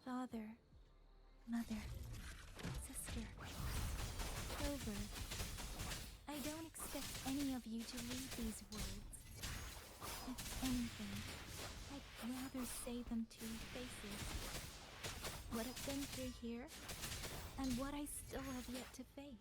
Father, mother, sister, Clover. I don't expect any of you to read these words. If anything, I'd rather say them to your faces. What I've been through here, and what I still have yet to face.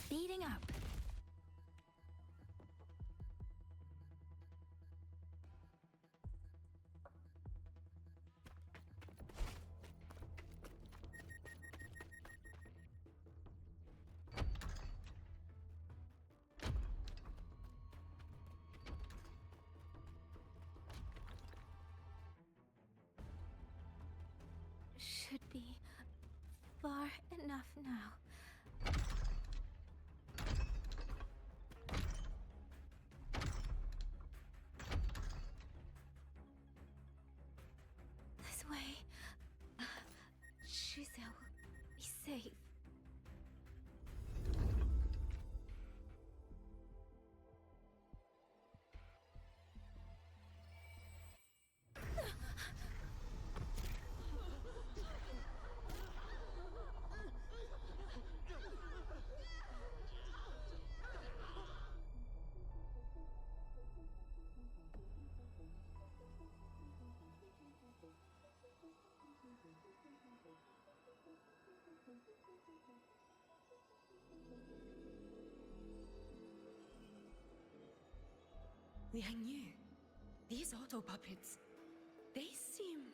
Speeding up. Should be far enough now. This way. Soezial will be safe. Liangyu, these auto puppets, they seem...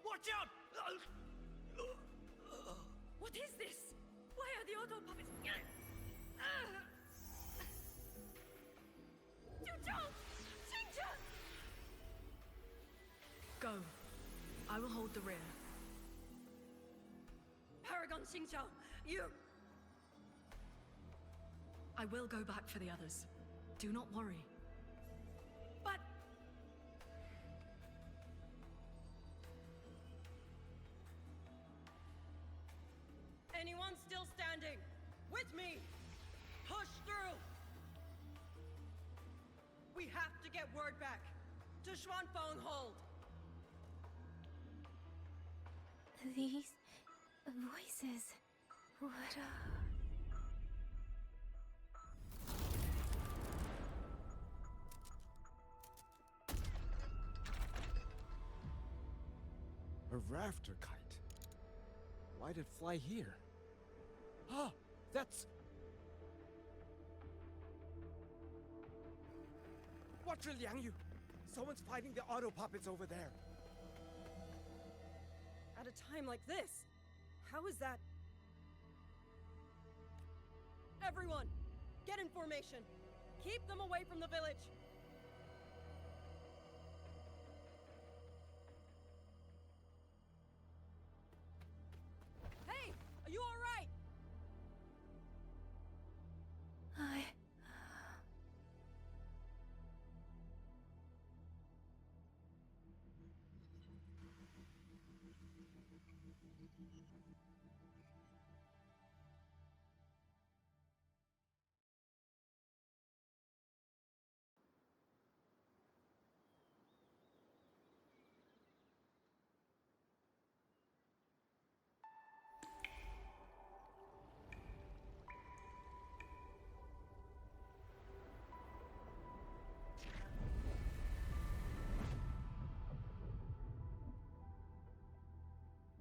Watch out! What is this? Why are the auto puppets... Go. I will hold the rear. Paragon Xingqiao, you... I will go back for the others. Do not worry. But... Anyone still standing? With me! Push through! We have to get word back. To Xuanfeng Hold. These voices. What A rafter kite. Why'd it fly here? Ah, that's... Watch your Liangyu! Someone's fighting the auto puppets over there. At a time like this, how is that? Everyone, get in formation. Keep them away from the village. Hey, are you all right?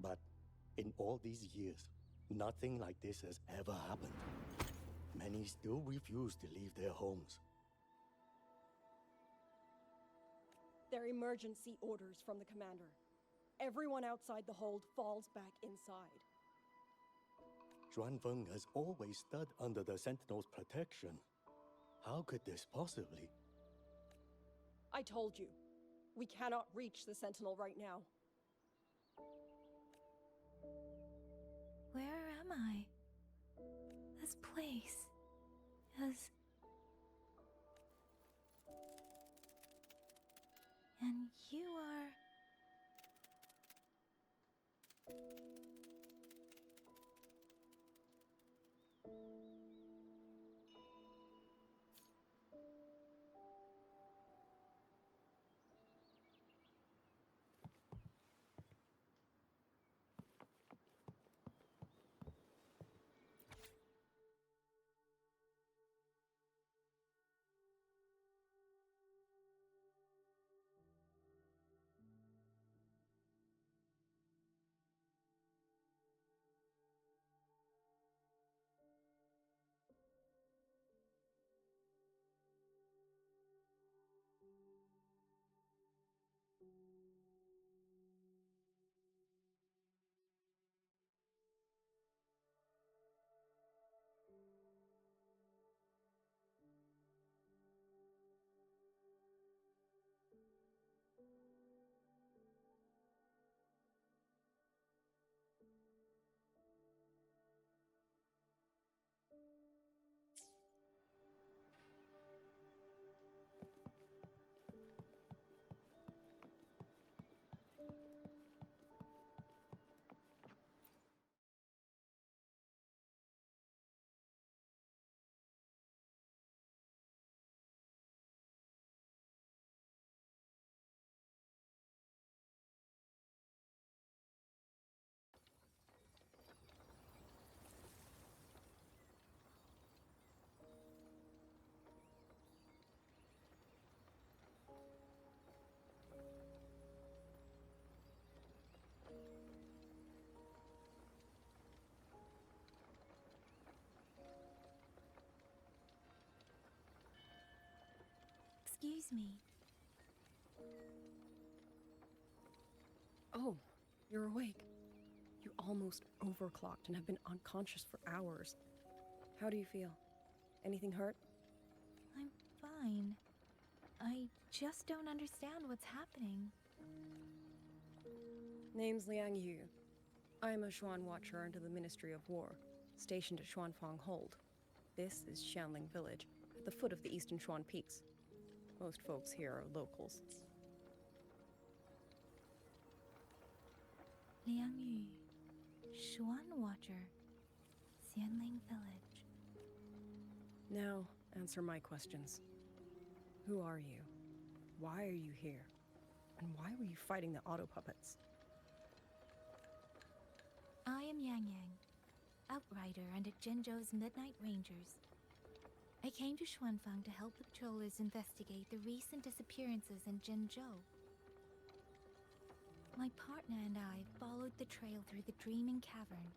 But in all these years, nothing like this has ever happened. Many still refuse to leave their homes. They're emergency orders from the commander. everyone outside the hold falls back inside. Xuanfeng has always stood under the Sentinel's protection. How could this possibly? I told you, we cannot reach the Sentinel right now. Where am I? This place is... And you are... Excuse me. Oh, you're awake. You almost overclocked and have been unconscious for hours. How do you feel? Anything hurt? I'm fine. I just don't understand what's happening. Name's Liangyu. I'm a Xuan Watcher under the Ministry of War, stationed at Xuanfang Hold. This is Xianling Village, at the foot of the Eastern Xuan Peaks. Most folks here are locals. Liangyu, Xuan Watcher, Xianling Village. Now, answer my questions. Who are you? Why are you here? And why were you fighting the auto puppets? I am Yang Yang, Outrider under Jinzhou's Midnight Rangers. I came to Xuanfang to help the patrollers investigate the recent disappearances in Jinzhou. My partner and I followed the trail through the Dreaming Cavern,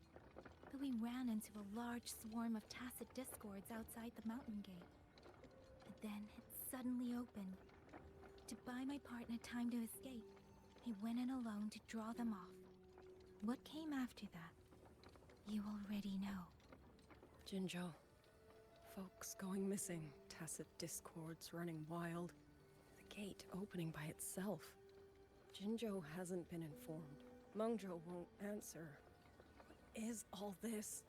but we ran into a large swarm of tacit discords outside the mountain gate. But then it suddenly opened. To buy my partner time to escape, I went in alone to draw them off. What came after that, you already know. Jinzhou. Folks going missing, tacit discords running wild, the gate opening by itself. Jinzhou hasn't been informed. Mengzhou won't answer. What is all this?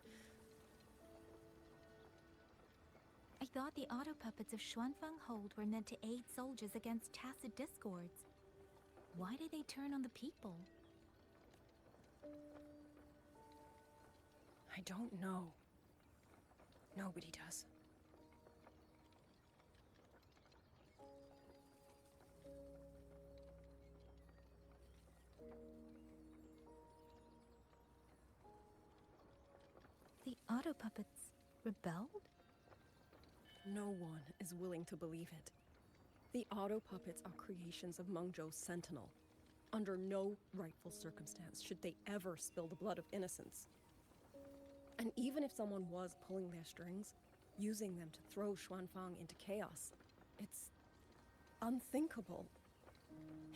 I thought the auto puppets of Xuanfeng Hold were meant to aid soldiers against tacit discords. Why did they turn on the people? I don't know. Nobody does. The auto puppets rebelled? No one is willing to believe it. The auto puppets are creations of Mengzhou's Sentinel. Under no rightful circumstance should they ever spill the blood of innocents. And even if someone was pulling their strings, using them to throw Xuanfang into chaos, it's unthinkable.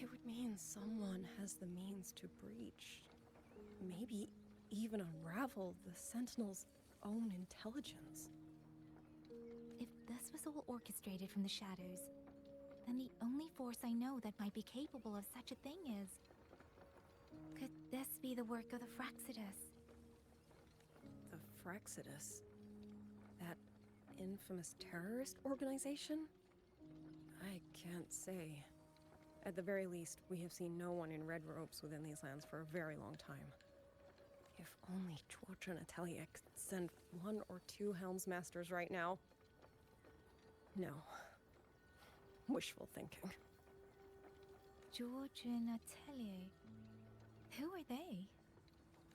It would mean someone has the means to breach, maybe even unravel the Sentinel's own intelligence. If this was all orchestrated from the shadows, then the only force I know that might be capable of such a thing is... Could this be the work of the Fraxidus? The Fraxidus? That infamous terrorist organization? I can't say. At the very least, we have seen no one in red robes within these lands for a very long time. If only Chwodron Atelier could send 1 or 2 Helmsmasters right now. No. Wishful thinking. Chwodron Atelier? Who are they?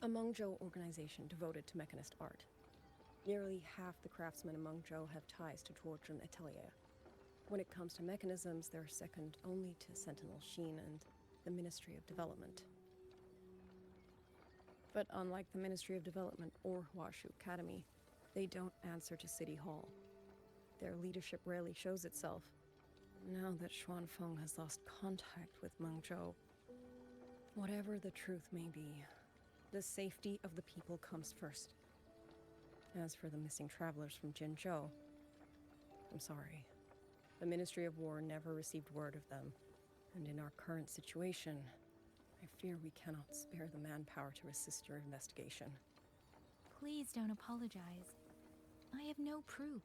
A Mengzhou organization devoted to mechanist art. Nearly half the craftsmen in Mengzhou have ties to Chwodron Atelier. When it comes to mechanisms, they're second only to Sentinel Sheen and the Ministry of Development. But unlike the Ministry of Development or Huashu Academy, they don't answer to City Hall. Their leadership rarely shows itself. Now that Xuanfeng has lost contact with Mengzhou, whatever the truth may be, the safety of the people comes first. As for the missing travelers from Jinzhou, I'm sorry. The Ministry of War never received word of them, and in our current situation, I fear we cannot spare the manpower to assist your investigation. Please don't apologize. I have no proof.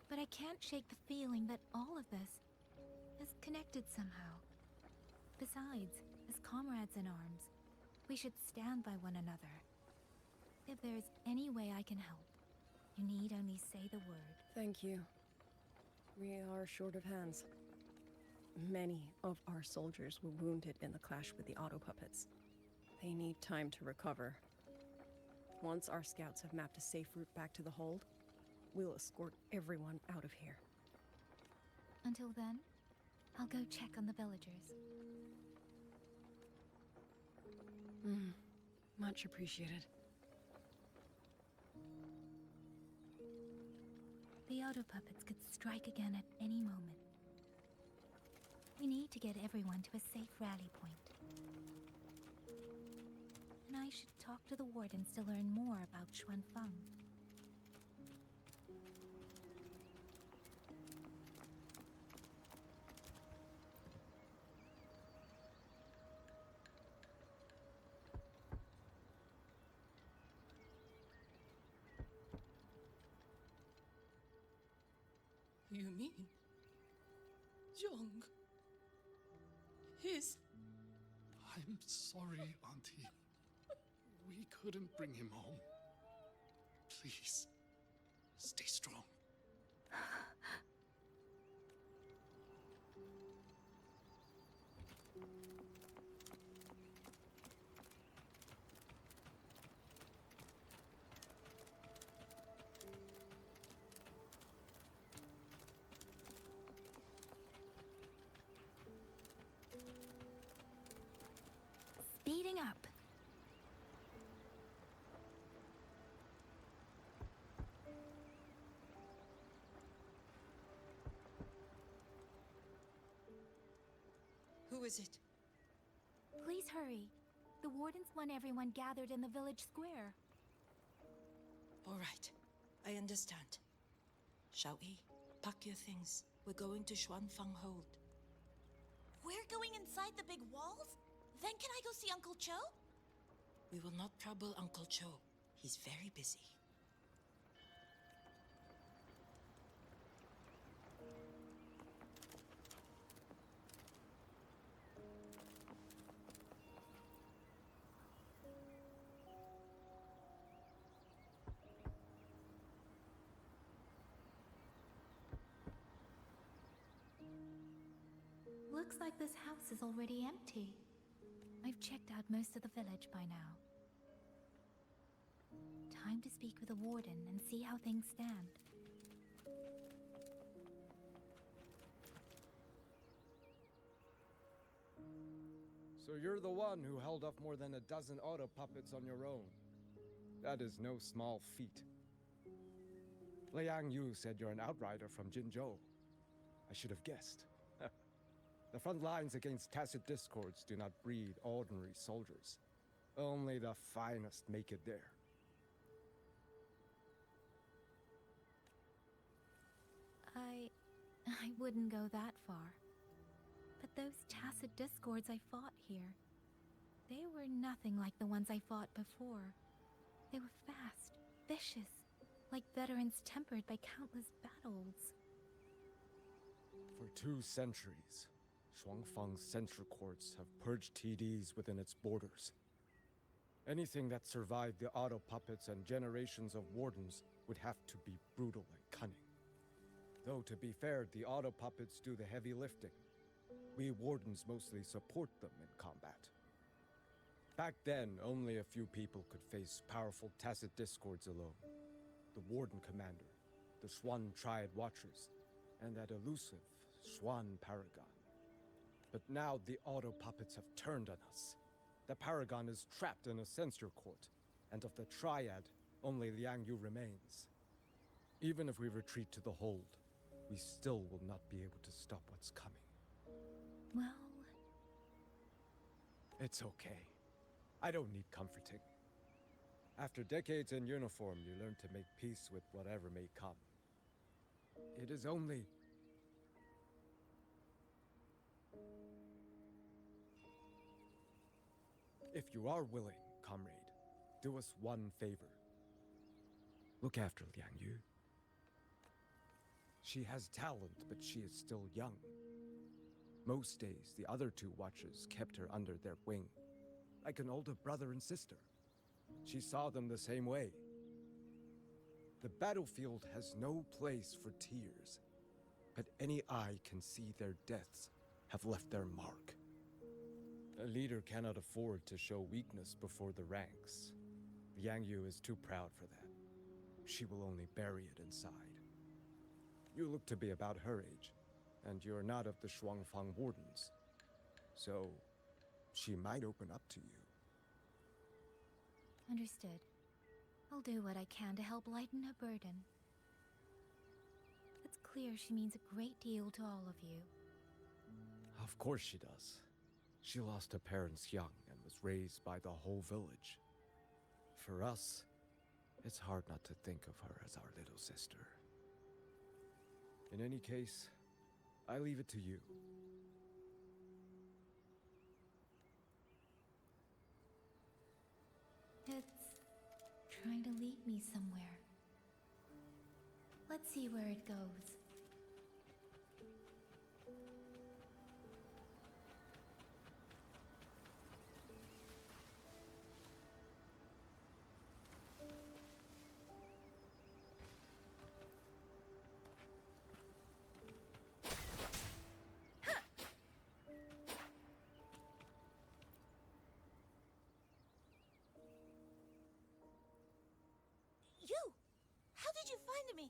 But I can't shake the feeling that all of this is connected somehow. Besides, as comrades in arms, we should stand by one another. If there's any way I can help, you need only say the word. Thank you. We are short of hands. Many of our soldiers were wounded in the clash with the auto puppets. They need time to recover. Once our scouts have mapped a safe route back to the hold, we'll escort everyone out of here. Until then, I'll go check on the villagers. Much appreciated. The auto puppets could strike again at any moment. We need to get everyone to a safe rally point. And I should talk to the wardens to learn more about Xuanfeng. You mean... Young... His... I'm sorry, Auntie. We couldn't bring him home. Please, stay strong. Speeding up. Who is it? Please hurry. The wardens want everyone gathered in the village square. All right. I understand. Shall we? Pack your things. We're going to Xuanfeng Hold. We're going inside the big walls? Then can I go see Uncle Cho? We will not trouble Uncle Cho. He's very busy. Looks like this house is already empty. I've checked out most of the village by now. Time to speak with the warden and see how things stand. So you're the one who held off more than a dozen auto puppets on your own. That is no small feat. Liangyu said you're an outrider from Jinzhou. I should have guessed. The front lines against tacit discords do not breed ordinary soldiers. Only the finest make it there. I wouldn't go that far. But those tacit discords I fought here, they were nothing like the ones I fought before. They were fast, vicious, like veterans tempered by countless battles. For 2 centuries, Shuangfang's central courts have purged TDs within its borders. Anything that survived the auto puppets and generations of wardens would have to be brutal and cunning. Though, to be fair, the auto puppets do the heavy lifting. We wardens mostly support them in combat. Back then, only a few people could face powerful tacit discords alone. The warden commander, the Swan Triad Watchers, and that elusive Swan Paragon. But now the auto puppets have turned on us. The Paragon is trapped in a censor court, and of the Triad, only Liangyu remains. Even if we retreat to the hold, we still will not be able to stop what's coming. Well, It's okay. I don't need comforting. After decades in uniform, you learn to make peace with whatever may come. It is only... If you are willing, comrade, do us one favor. Look after Liangyu. She has talent, but she is still young. Most days, the other 2 watchers kept her under their wing, like an older brother and sister. She saw them the same way. The battlefield has no place for tears, but any eye can see their deaths have left their mark. A leader cannot afford to show weakness before the ranks. Liangyu is too proud for that. She will only bury it inside. You look to be about her age, and you're not of the Shuangfang Wardens. So, she might open up to you. understood. I'll do what I can to help lighten her burden. It's clear she means a great deal to all of you. Of course she does. She lost her parents young and was raised by the whole village. For us, it's hard not to think of her as our little sister. In any case, I leave it to you. It's trying to lead me somewhere. Let's see where it goes. You! How did you find me?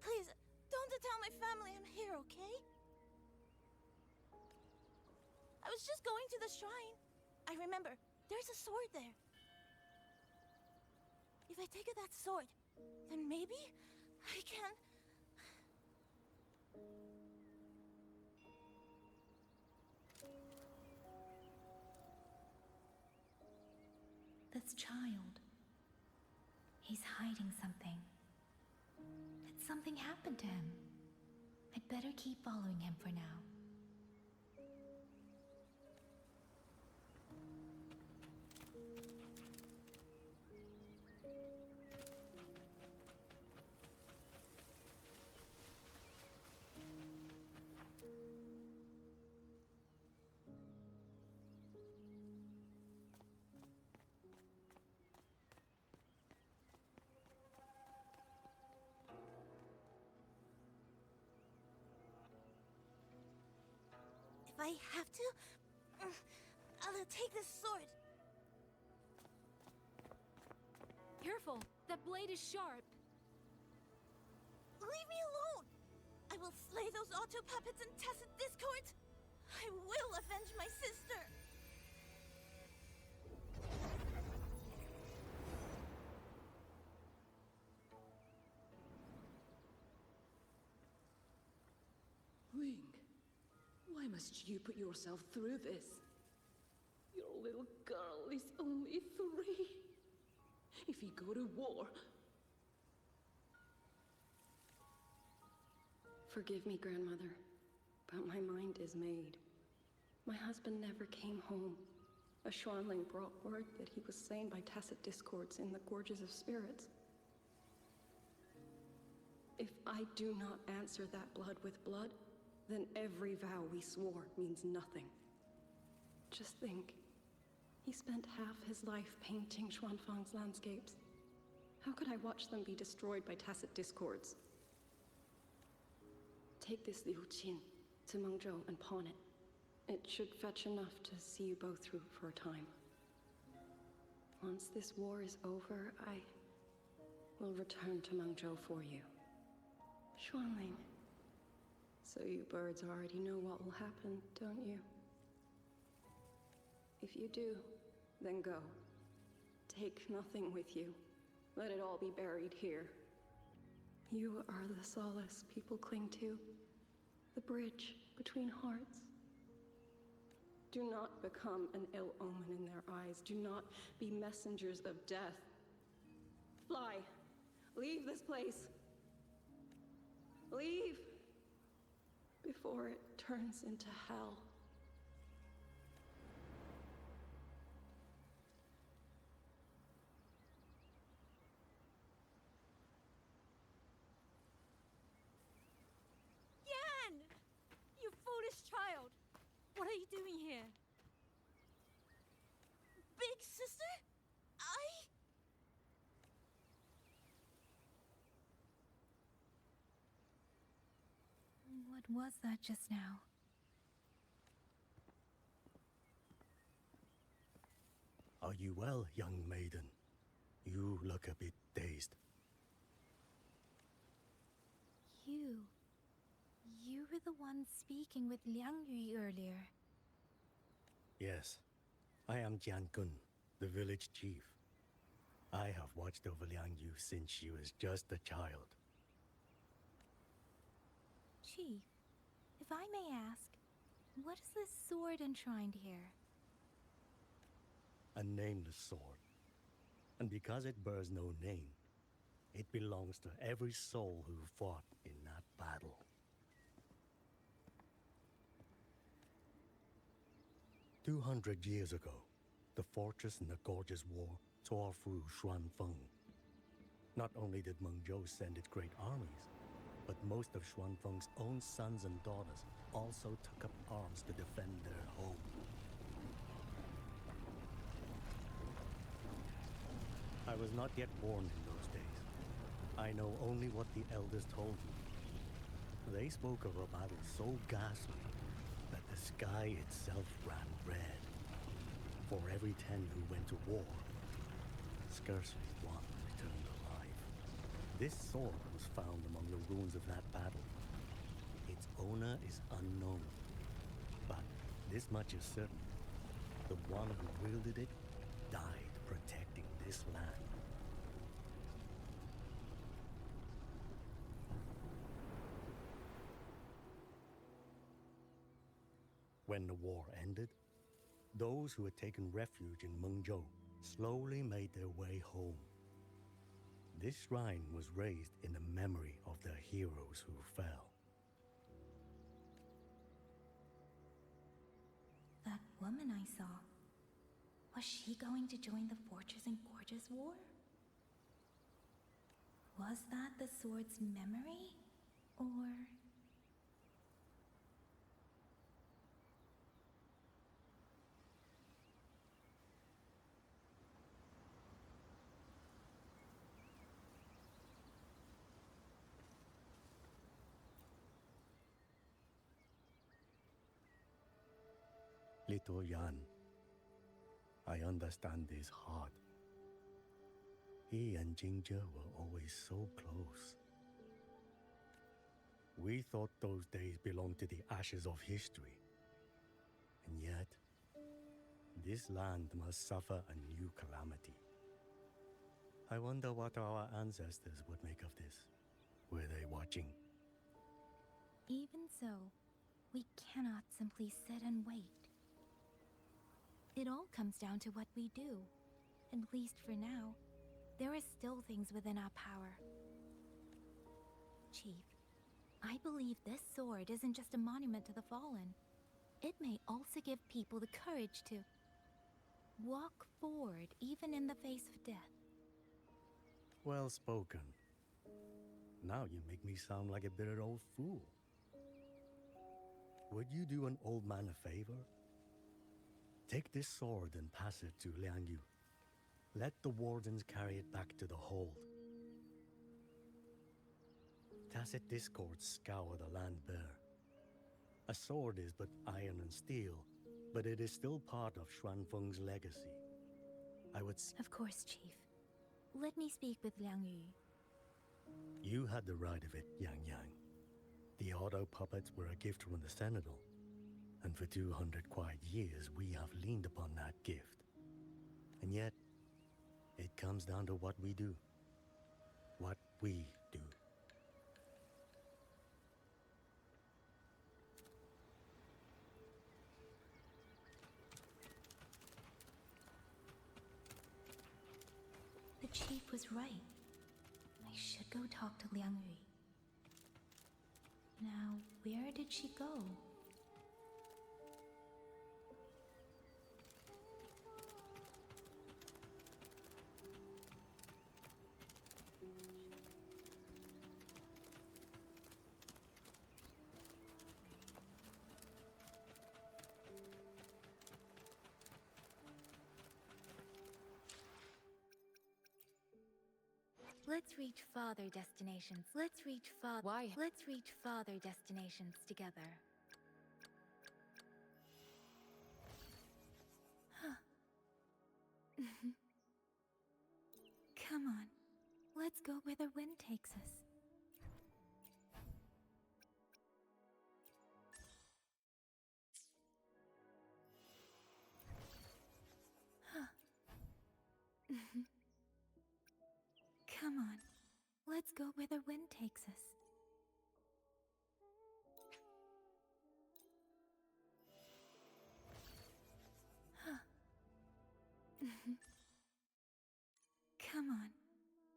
Please, don't tell my family I'm here, okay? I was just going to the shrine. I remember, there's a sword there. If I take that sword, then maybe I can... This child. He's hiding something. Did something happen to him? I'd better keep following him for now. If I have to, I'll take this sword. Careful! That blade is sharp! Leave me alone! I will slay those auto puppets and tacit discords! I will avenge my sister! Wing. Why must you put yourself through this? Your little girl is only 3. If you go to war... Forgive me, Grandmother, but my mind is made. My husband never came home. A Xuanling brought word that he was slain by tacit discords in the Gorges of Spirits. If I do not answer that blood with blood, then every vow we swore means nothing. Just think, he spent half his life painting Xuanfang's landscapes. How could I watch them be destroyed by tacit discords? Take this Liu Qin to Mengzhou and pawn it. It should fetch enough to see you both through for a time. Once this war is over, I will return to Mengzhou for you. Xuanling. So you birds already know what will happen, don't you? If you do, then go. Take nothing with you. Let it all be buried here. You are the solace people cling to. The bridge between hearts. Do not become an ill omen in their eyes. Do not be messengers of death. Fly. Leave this place. Leave. Before it turns into hell. Yan! You foolish child! What are you doing here? Big sister? What was that just now? Are you well, young maiden? You look a bit dazed. You were the one speaking with Liangyu earlier. Yes, I am Jian-kun, the village chief. I have watched over Liangyu since she was just a child. Chief, if I may ask, what is this sword enshrined here? A nameless sword. And because it bears no name, it belongs to every soul who fought in that battle. "200 years ago, the fortress in the Gorgeous War tore through Xuanfeng. Not only did Mengzhou send its great armies, but most of Xuanfeng's own sons and daughters also took up arms to defend their home. I was not yet born in those days. I know only what the elders told me. They spoke of a battle so ghastly that the sky itself ran red. For every 10 who went to war, scarcely one returned alive. This sword was found among the ruins of that battle. Its owner is unknown, but this much is certain. The one who wielded it died protecting this land. When the war ended, those who had taken refuge in Mengzhou slowly made their way home. This shrine was raised in the memory of the heroes who fell. That woman I saw, was she going to join the Fortress and Gorgeous War? Was that the sword's memory? Or... Little Yan, I understand this hard. He and Jingjie were always so close. We thought those days belonged to the ashes of history. And yet, this land must suffer a new calamity. I wonder what our ancestors would make of this. Were they watching? Even so, We cannot simply sit and wait. It all comes down to what we do. At least for now, there are still things within our power. Chief, I believe this sword isn't just a monument to the fallen. It may also give people the courage to walk forward even in the face of death. Well spoken. Now you make me sound like a bitter old fool. Would you do an old man a favor? Take this sword and pass it to Liangyu. Let the wardens carry it back to the hold. Tacit discords scour the land bare. A sword is but iron and steel, but it is still part of Xuanfeng's legacy. I would Of course, Chief. Let me speak with Liangyu. You had the right of it, Yang Yang. The auto puppets were a gift from the Sentinel, and for 200 quiet years we have leaned upon that gift. And yet, it comes down to what we do. What we do. The chief was right. I should go talk to Liangyu. Now, where did she go? Let's reach farther destinations. Let's reach farther destinations together. Huh. Come on. Let's go where the wind takes us. Huh. Come on. Let's go where the wind takes us. Huh. Come on.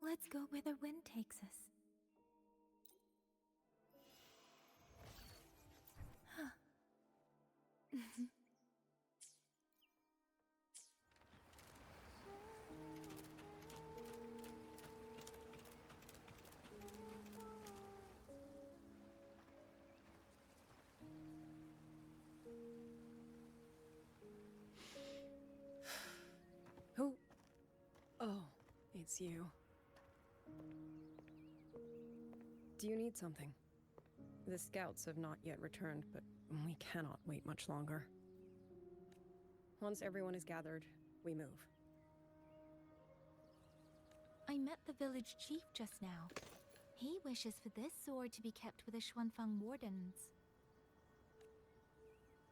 Let's go where the wind takes us. Huh. Who? Oh, it's you. Do you need something? The scouts have not yet returned, but we cannot wait much longer. Once everyone is gathered, we move. I met the village chief just now. He wishes for this sword to be kept with the Xuanfeng wardens.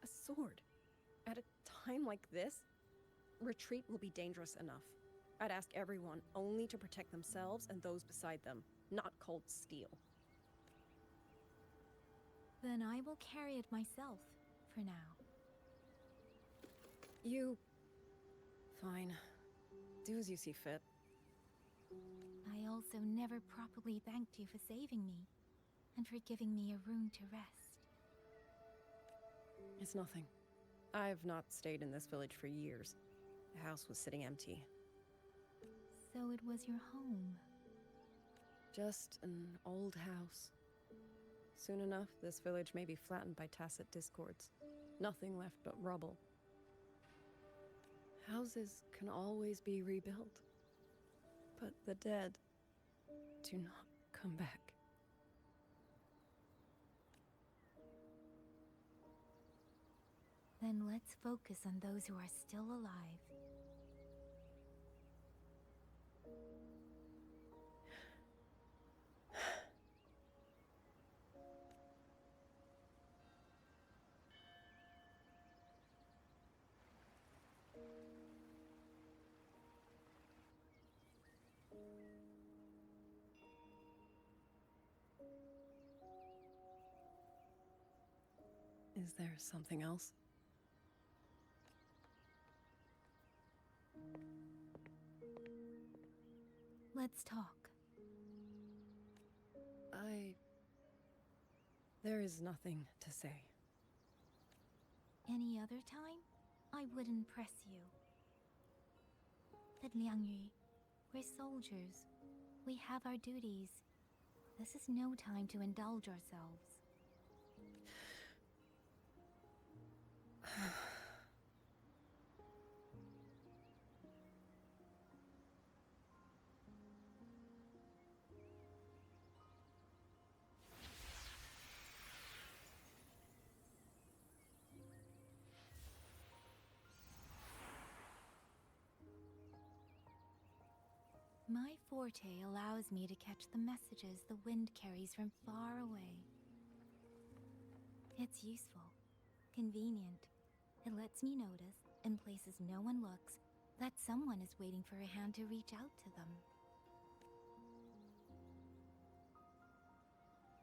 A sword? At a time like this? Retreat will be dangerous enough. I'd ask everyone only to protect themselves and those beside them, not cold steel. Then I will carry it myself, for now. You... Fine. Do as you see fit. I also never properly thanked you for saving me, and for giving me a room to rest. It's nothing. I've not stayed in this village for years. The house was sitting empty. So it was your home. Just an old house. Soon enough, this village may be flattened by tacit discords. Nothing left but rubble. Houses can always be rebuilt. But the dead do not come back. Then let's focus on those who are still alive. Is there something else? Let's talk. There is nothing to say. Any other time, I wouldn't press you. But Liangyu, we're soldiers. We have our duties. This is no time to indulge ourselves. My forte allows me to catch the messages the wind carries from far away. It's useful, convenient. It lets me notice, in places no one looks, that someone is waiting for a hand to reach out to them.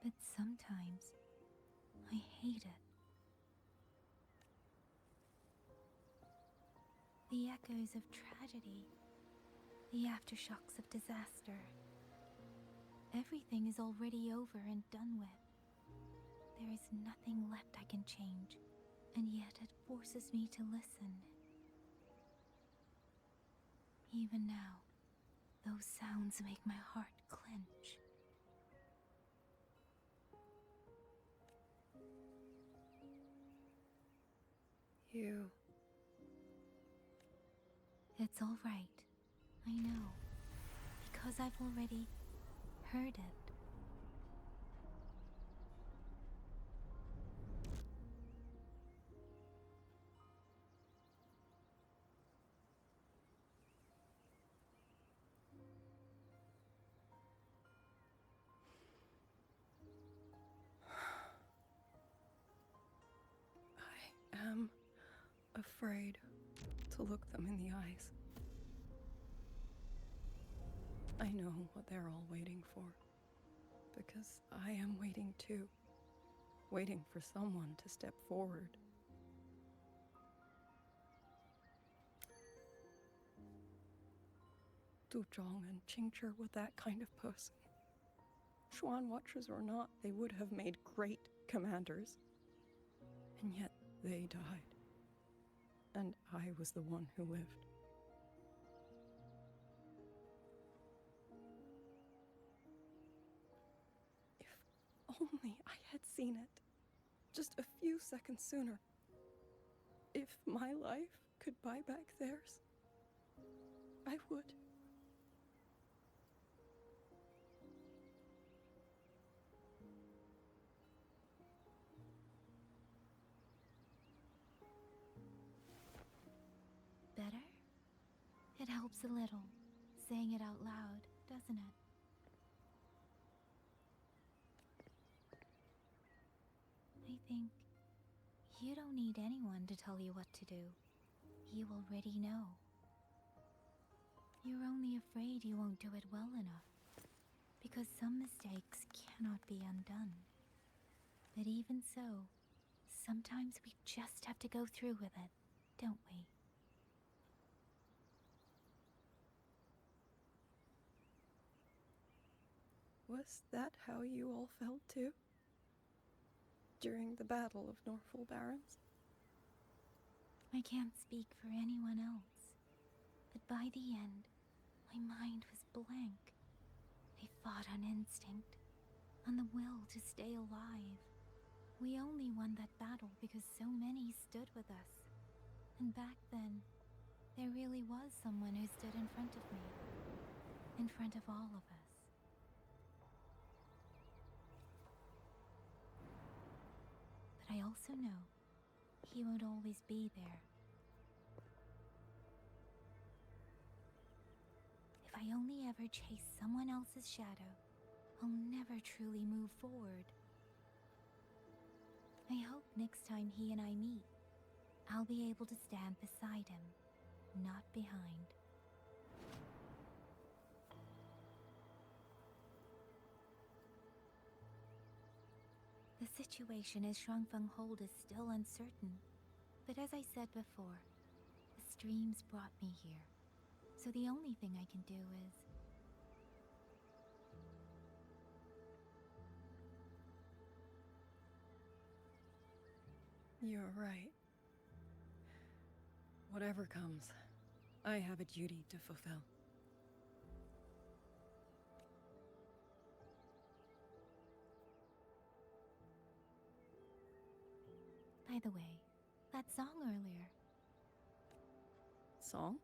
But sometimes, I hate it. The echoes of tragedy, the aftershocks of disaster. Everything is already over and done with. There is nothing left I can change, and yet it forces me to listen. Even now, those sounds make my heart clench. It's all right. I know. Because I've already heard it. I am afraid to look them in the eyes. I know what they're all waiting for, because I am waiting too. Waiting for someone to step forward. Du Zhong and Qingzhi were that kind of person. Xuan Watchers or not, they would have made great commanders. And yet they died. And I was the one who lived. If only I had seen it. Just a few seconds sooner. If my life could buy back theirs, I would. Better? It helps a little, saying it out loud, doesn't it? I think you don't need anyone to tell you what to do. You already know. You're only afraid you won't do it well enough, because some mistakes cannot be undone. But even so, sometimes we just have to go through with it, don't we? Was that how you all felt too? During the Battle of Norfolk Barrens? I can't speak for anyone else, but by the end, my mind was blank. I fought on instinct, on the will to stay alive. We only won that battle because so many stood with us. And back then, there really was someone who stood in front of me, in front of all of us. But I also know he won't always be there. If I only ever chase someone else's shadow, I'll never truly move forward. I hope next time he and I meet, I'll be able to stand beside him, not behind. The situation as Shuangfeng hold is still uncertain. But as I said before, the streams brought me here. So the only thing I can do is... You're right. Whatever comes, I have a duty to fulfill. By the way, that song earlier. Song?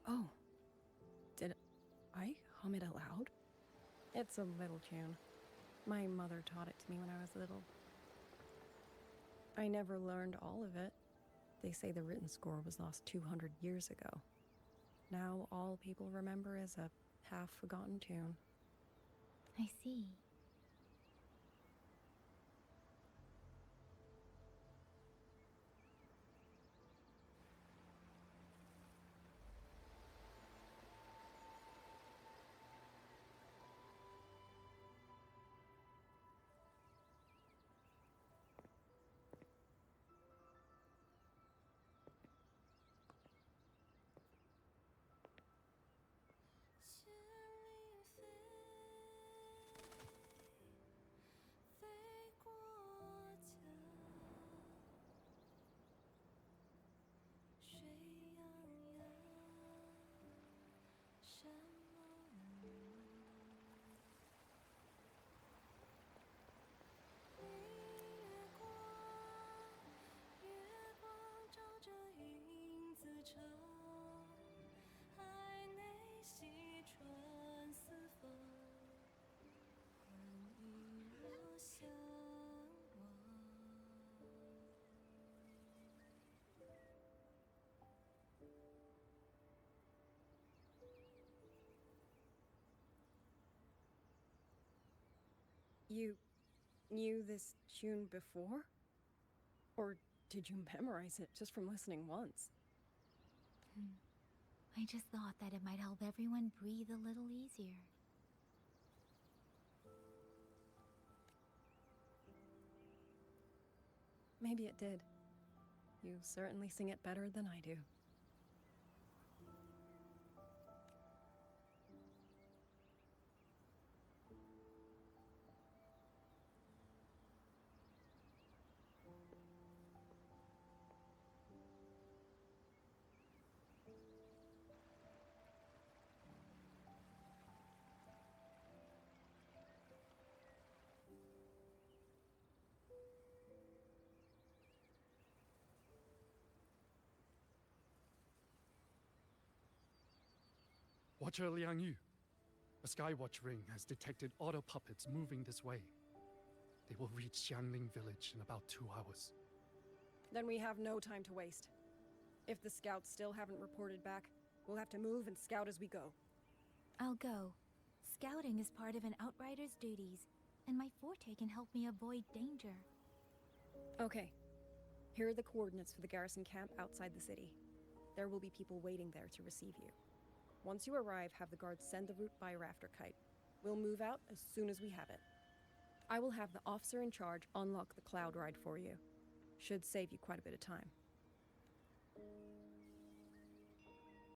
Oh. Did I hum it aloud? It's a little tune. My mother taught it to me when I was little. I never learned all of it. They say the written score was lost 200 years ago. Now all people remember is a half-forgotten tune. I see. You knew this tune before? Or did you memorize it just from listening once? I just thought that it might help everyone breathe a little easier. Maybe it did. You certainly sing it better than I do. Watcher Liangyu, a Skywatch ring has detected auto puppets moving this way. They will reach Xiangling village in about 2 hours. Then we have no time to waste. If the scouts still haven't reported back, we'll have to move and scout as we go. I'll go. Scouting is part of an outrider's duties, and my forte can help me avoid danger. Okay. Here are the coordinates for the garrison camp outside the city. There will be people waiting there to receive you. Once you arrive, have the guards send the route by rafter kite. We'll move out as soon as we have it. I will have the officer in charge unlock the cloud ride for you. Should save you quite a bit of time.